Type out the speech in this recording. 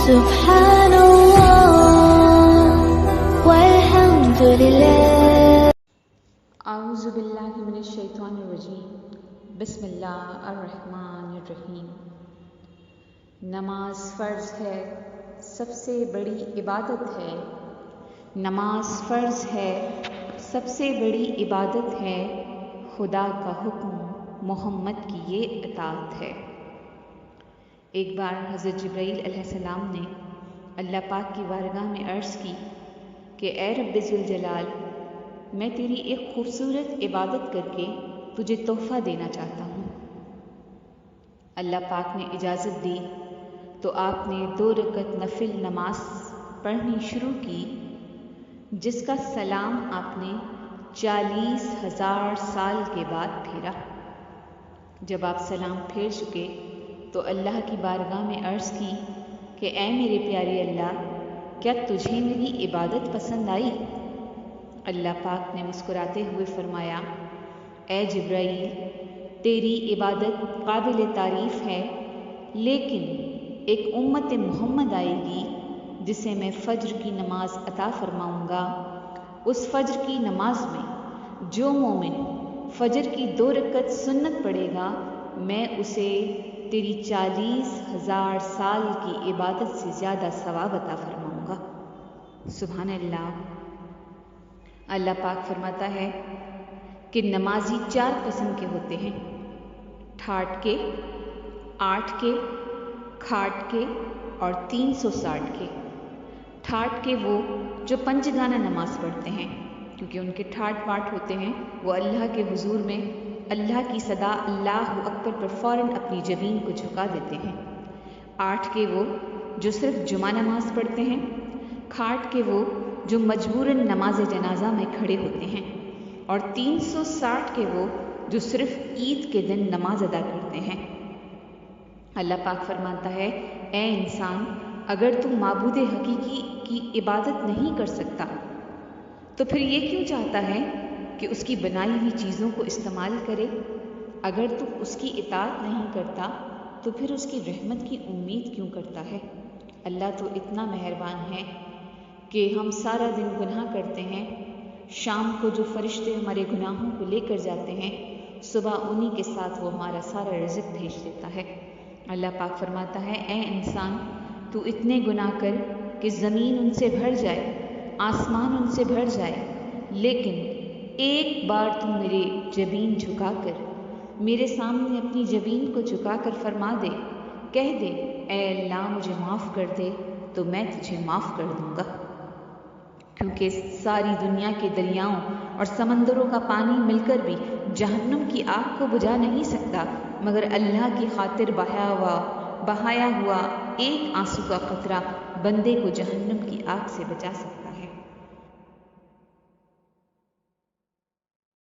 سبحان اللہ والحمد للہ۔ اعوذ باللہ من الشیطان الرجیم، بسم اللہ الرحمن الرحیم۔ نماز فرض ہے، سب سے بڑی عبادت ہے۔ نماز فرض ہے، سب سے بڑی عبادت ہے۔ خدا کا حکم، محمد کی یہ اطاعت ہے۔ ایک بار حضرت جبرائیل علیہ السلام نے اللہ پاک کی بارگاہ میں عرض کی کہ اے رب ذوالجلال، میں تیری ایک خوبصورت عبادت کر کے تجھے تحفہ دینا چاہتا ہوں۔ اللہ پاک نے اجازت دی تو آپ نے 2 رکعت نفل نماز پڑھنی شروع کی، جس کا سلام آپ نے 40,000 سال کے بعد پھیرا۔ جب آپ سلام پھیر چکے تو اللہ کی بارگاہ میں عرض کی کہ اے میرے پیارے اللہ، کیا تجھے میری عبادت پسند آئی؟ اللہ پاک نے مسکراتے ہوئے فرمایا، اے جبرائیل، تیری عبادت قابل تعریف ہے، لیکن ایک امت محمد آئے گی جسے میں فجر کی نماز عطا فرماؤں گا۔ اس فجر کی نماز میں جو مومن فجر کی 2 رکعت سنت پڑھے گا، میں اسے تیری 40,000 سال کی عبادت سے زیادہ ثواب عطا فرماؤں گا۔ سبحان اللہ۔ اللہ پاک فرماتا ہے کہ نمازی 4 قسم کے ہوتے ہیں: ٹھاٹھ کے، 8 کے، کھاٹ کے اور 360 کے۔ ٹھاٹھ کے وہ جو پنجگانہ نماز پڑھتے ہیں، کیونکہ ان کے ٹھاٹھ واٹ ہوتے ہیں، وہ اللہ کے حضور میں اللہ کی صدا اللہ اکبر پر فوراً اپنی جبین کو جھکا دیتے ہیں۔ 8 کے وہ جو صرف جمعہ نماز پڑھتے ہیں۔ کھاٹ کے وہ جو مجبوراً نماز جنازہ میں کھڑے ہوتے ہیں، اور 360 کے وہ جو صرف عید کے دن نماز ادا کرتے ہیں۔ اللہ پاک فرماتا ہے، اے انسان، اگر تم معبود حقیقی کی عبادت نہیں کر سکتا تو پھر یہ کیوں چاہتا ہے کہ اس کی بنائی ہوئی چیزوں کو استعمال کرے؟ اگر تم اس کی اطاعت نہیں کرتا تو پھر اس کی رحمت کی امید کیوں کرتا ہے؟ اللہ تو اتنا مہربان ہے کہ ہم سارا دن گناہ کرتے ہیں، شام کو جو فرشتے ہمارے گناہوں کو لے کر جاتے ہیں، صبح انہی کے ساتھ وہ ہمارا سارا رزق بھیج دیتا ہے۔ اللہ پاک فرماتا ہے، اے انسان، تو اتنے گناہ کر کہ زمین ان سے بھر جائے، آسمان ان سے بھر جائے، لیکن ایک بار تم میرے جبین جھکا کر، میرے سامنے اپنی جبین کو جھکا کر فرما دے، کہہ دے اے اللہ مجھے معاف کر دے، تو میں تجھے معاف کر دوں گا۔ کیونکہ ساری دنیا کے دریاؤں اور سمندروں کا پانی مل کر بھی جہنم کی آگ کو بجھا نہیں سکتا، مگر اللہ کی خاطر بہایا ہوا ایک آنسو کا قطرہ بندے کو جہنم کی آگ سے بچا سکتا ہے۔